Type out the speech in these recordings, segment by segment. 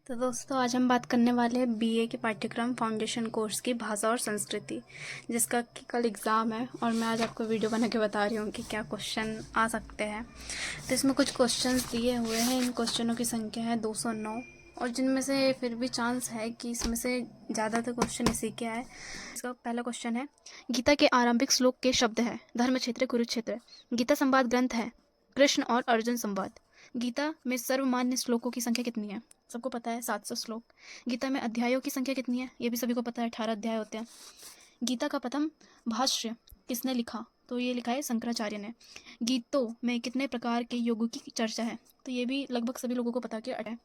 तो दोस्तों आज हम बात करने वाले हैं बीए के पाठ्यक्रम फाउंडेशन कोर्स की भाषा और संस्कृति, जिसका कि कल एग्ज़ाम है। और मैं आज आपको वीडियो बना के बता रही हूँ कि क्या क्वेश्चन आ सकते हैं। तो इसमें कुछ क्वेश्चंस दिए हुए हैं। इन क्वेश्चनों की संख्या है 209 और जिनमें से फिर भी चांस है कि इसमें से ज़्यादातर क्वेश्चन इसी के आए। इसका पहला क्वेश्चन है, गीता के आरंभिक श्लोक के शब्द है धर्म क्षेत्र कुरुक्षेत्र। गीता संवाद ग्रंथ है कृष्ण और अर्जुन संवाद। गीता में सर्वमान्य श्लोकों की संख्या कितनी है? सबको पता है 700 श्लोक। गीता में अध्यायों की संख्या कितनी है? ये भी सभी को पता है, 18 अध्याय होते हैं। गीता का प्रथम भाष्य किसने लिखा? तो ये लिखा है शंकराचार्य ने। गीतों में कितने प्रकार के योगों की चर्चा है? तो ये भी लगभग सभी लोगों को पता है।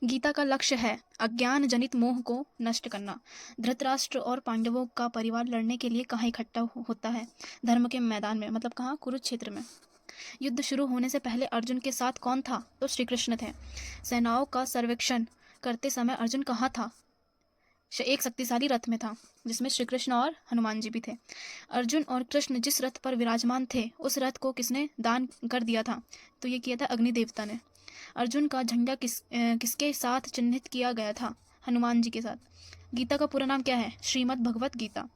गीता का लक्ष्य है अज्ञान जनित मोह को नष्ट करना। धृतराष्ट्र और पांडवों का परिवार लड़ने के लिए कहाँ इकट्ठा होता है? धर्म के मैदान में, मतलब कहाँ? कुरुक्षेत्र में। युद्ध शुरू होने से पहले अर्जुन के साथ कौन था? तो श्री कृष्ण थे। सेनाओं का सर्वेक्षण करते समय अर्जुन कहाँ था? एक शक्तिशाली रथ में था, जिसमें श्री कृष्ण और हनुमान जी भी थे। अर्जुन और कृष्ण जिस रथ पर विराजमान थे उस रथ को किसने दान कर दिया था? तो ये किया था अग्नि देवता ने। अर्जुन का झंडा किसके साथ चिन्हित किया गया था? हनुमान जी के साथ। गीता का पूरा नाम क्या है? श्रीमद् भगवत गीता।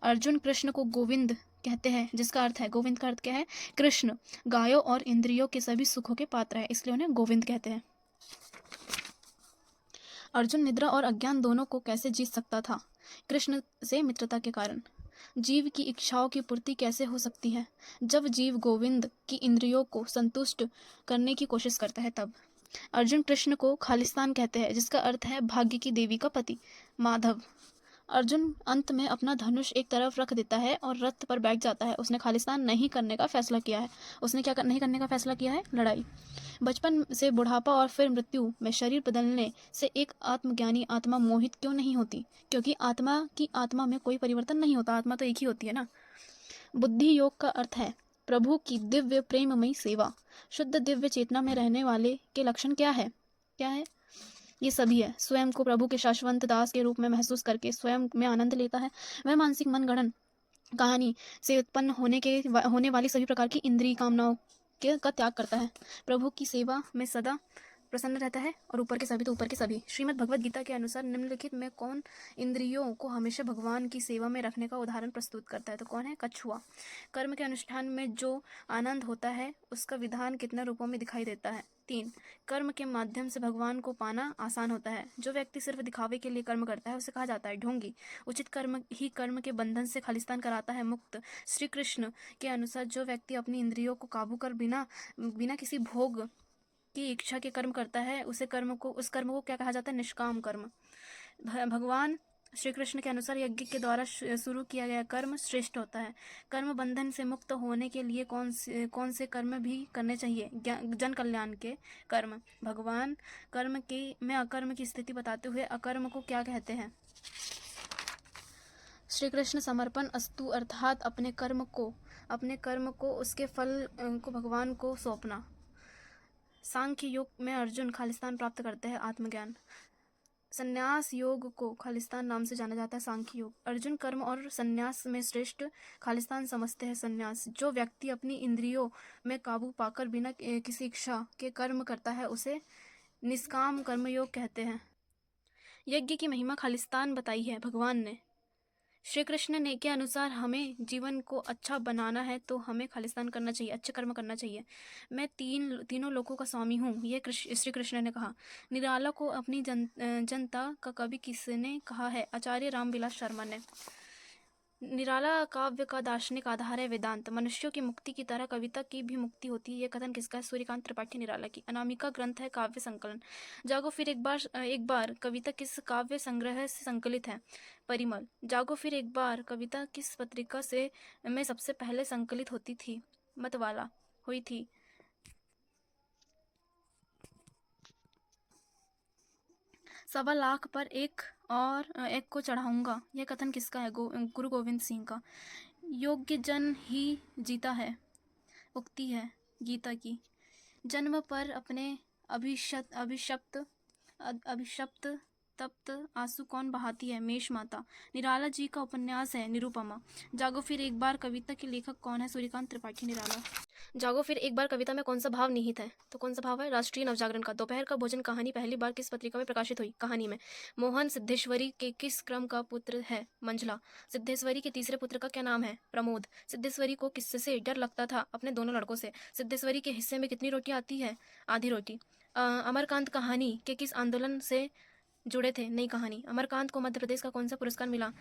अर्जुन कृष्ण को गोविंद कहते हैं, जिसका अर्थ है, गोविंद का अर्थ क्या है? कृष्ण गायों और इंद्रियों के सभी सुखों के पात्र है, इसलिए उन्हें गोविंद कहते हैं। अर्जुन निद्रा और अज्ञान दोनों को कैसे जीत सकता था? कृष्ण से मित्रता के कारण। जीव की इच्छाओं की पूर्ति कैसे हो सकती है? जब जीव गोविंद की इंद्रियों को संतुष्ट करने की कोशिश करता है तब। अर्जुन कृष्ण को खालिस्तान कहते हैं, जिसका अर्थ है भाग्य की देवी का पति, माधव। अर्जुन अंत में अपना धनुष एक तरफ रख देता है और रथ पर बैठ जाता है। उसने खालिस्तान नहीं करने का फैसला किया है। उसने क्या नहीं करने का फैसला किया है? लड़ाई। बचपन से बुढ़ापा और फिर मृत्यु में शरीर बदलने से एक आत्मज्ञानी आत्मा मोहित क्यों नहीं होती? क्योंकि आत्मा में कोई परिवर्तन नहीं होता, आत्मा तो एक ही होती है ना। बुद्धि योग का अर्थ है प्रभु की दिव्य प्रेममयी सेवा। शुद्ध दिव्य चेतना में रहने वाले के लक्षण क्या है? क्या है? ये सभी है। स्वयं को प्रभु के शाश्वत दास के रूप में महसूस करके स्वयं में आनंद लेता है। वह मानसिक मनगढ़ंत कहानी से उत्पन्न होने वाली सभी प्रकार की इंद्रिय कामनाओं का त्याग करता है। प्रभु की सेवा में सदा प्रसन्न रहता है। और ऊपर के सभी तो ऊपर के सभी। श्रीमद् भगवद गीता के अनुसार निम्नलिखित में कौन इंद्रियों को हमेशा भगवान की सेवा में रखने का उदाहरण प्रस्तुत करता है? तो कौन है? कछुआ। कर्म के अनुष्ठान में जो आनंद होता है उसका विधान कितने रूपों में दिखाई देता है? 3। कर्म के माध्यम से भगवान को पाना आसान होता है। जो व्यक्ति सिर्फ दिखावे के लिए कर्म करता है उसे कहा जाता है ढोंगी। उचित कर्म ही कर्म के बंधन से खालिस्तान कराता है मुक्त। श्री कृष्ण के अनुसार जो व्यक्ति अपनी इंद्रियों को काबू कर बिना किसी भोग की इच्छा के कर्म करता है उस कर्म को क्या कहा जाता है? निष्काम कर्म। भगवान श्री कृष्ण के अनुसार यज्ञ के द्वारा शुरू किया गया कर्म श्रेष्ठ होता है। कर्म बंधन से मुक्त होने के लिए कौन से कर्म भी करने चाहिए? जन कल्याण के कर्म। भगवान कर्म के में अकर्म की स्थिति बताते हुए अकर्म को क्या कहते हैं? श्री कृष्ण समर्पण अस्तु, अर्थात अपने कर्म को उसके फल को भगवान को सौंपना। सांख्य योग में अर्जुन खालिस्तान प्राप्त करते हैं आत्मज्ञान। संन्यास योग को खालिस्तान नाम से जाना जाता है, सांख्य योग। अर्जुन कर्म और संन्यास में श्रेष्ठ खालिस्तान समझते हैं संन्यास। जो व्यक्ति अपनी इंद्रियों में काबू पाकर बिना किसी इच्छा के कर्म करता है उसे निष्काम कर्मयोग कहते हैं। यज्ञ की महिमा खालिस्तान बताई है भगवान ने। श्री कृष्ण ने के अनुसार हमें जीवन को अच्छा बनाना है तो हमें खालिस्तान करना चाहिए, अच्छे कर्म करना चाहिए। मैं तीनों लोकों का स्वामी हूँ, ये श्री कृष्ण ने कहा। निराला को अपनी जनता का कवि किसने कहा है? आचार्य रामविलास शर्मा ने। निराला काव्य का दार्शनिक आधार है वेदांत। मनुष्यों की मुक्ति की तरह कविता की भी मुक्ति होती है, ये कथन किसका है? सूर्यकांत त्रिपाठी निराला की। अनामिका ग्रंथ है काव्य संकलन। जागो फिर एक बार कविता किस काव्य संग्रह से संकलित है? परिमल। जागो फिर एक बार कविता किस पत्रिका से में सबसे पहले संकलित होती थी? मतवाला हुई थी। सवा लाख पर एक को चढ़ाऊंगा, यह कथन किसका है? गुरु गोविंद सिंह का। योग्य जन ही जीता है, उक्ति है गीता की। जन्म पर अपने अभिशप्त तप्त आंसू कौन बहाती है? मेष माता। निराला जी का उपन्यास है निरुपमा। जागो फिर एक बार कविता के लेखक कौन है? सूर्यकांत त्रिपाठी निराला। जागो फिर एक बार कविता में कौन सा भाव निहित है? तो कौन सा भाव है? राष्ट्रीय नवजागरण का। दोपहर का भोजन कहानी पहली बार किस पत्रिका में प्रकाशित हुई? कहानी में। मोहन सिद्धेश्वरी के किस क्रम का पुत्र है? मंझला। सिद्धेश्वरी के तीसरे पुत्र का क्या नाम है? प्रमोद। सिद्धेश्वरी को किससे डर लगता था? अपने दोनों लड़कों से। सिद्धेश्वरी के हिस्से में कितनी रोटी आती है? आधी रोटी। अमरकांत कहानी के किस आंदोलन से जुड़े थे? नई कहानी। अमरकांत को मध्य प्रदेश का कौन सा पुरस्कार मिला?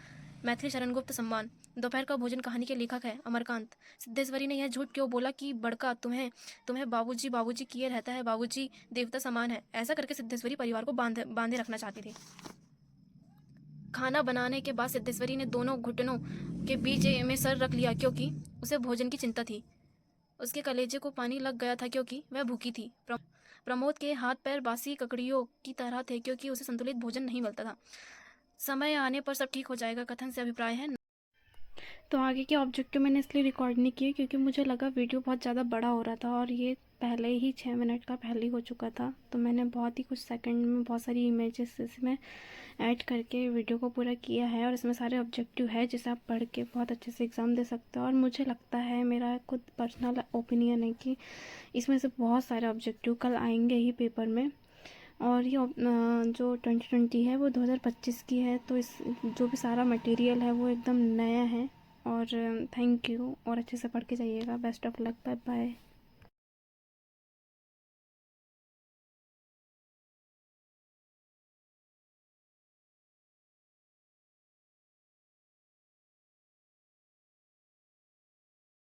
मैथिली शरण गुप्त सम्मान। दोपहर का भोजन कहानी के लेखक है अमरकांत। सिद्धेश्वरी ने यह झूठ क्यों बोला कि बड़का तुम्हें तुम्हें बाबूजी बाबूजी किए रहता है, बाबूजी देवता समान है? ऐसा करके सिद्धेश्वरी परिवार को बांधे रखना चाहती थी। खाना बनाने के बाद सिद्धेश्वरी ने दोनों घुटनों के बीच में सर रख लिया क्योंकि उसे भोजन की चिंता थी। उसके कलेजे को पानी लग गया था क्योंकि वह भूखी थी। प्रमोद के हाथ पैर बासी ककड़ियों की तरह थे क्योंकि उसे संतुलित भोजन नहीं मिलता था। समय आने पर सब ठीक हो जाएगा कथन से अभिप्राय है। तो आगे के ऑब्जेक्टिव मैंने इसलिए रिकॉर्ड नहीं किए क्योंकि मुझे लगा वीडियो बहुत ज़्यादा बड़ा हो रहा था और ये पहले ही 6 मिनट का पहले ही हो चुका था। तो मैंने बहुत ही कुछ सेकंड में बहुत सारी इमेजेस इसमें ऐड करके वीडियो को पूरा किया है और इसमें सारे ऑब्जेक्टिव है जिसे आप पढ़ के बहुत अच्छे से एग्ज़ाम दे सकते हो। और मुझे लगता है, मेरा खुद पर्सनल ओपिनियन है कि इसमें से बहुत सारे ऑब्जेक्टिव कल आएंगे ही पेपर में। और ये जो 2020 है वो 2025 की है, तो इस जो भी सारा मटेरियल है वो एकदम नया है। और थैंक यू, और अच्छे से पढ़ के जाइएगा। Best of luck, bye bye.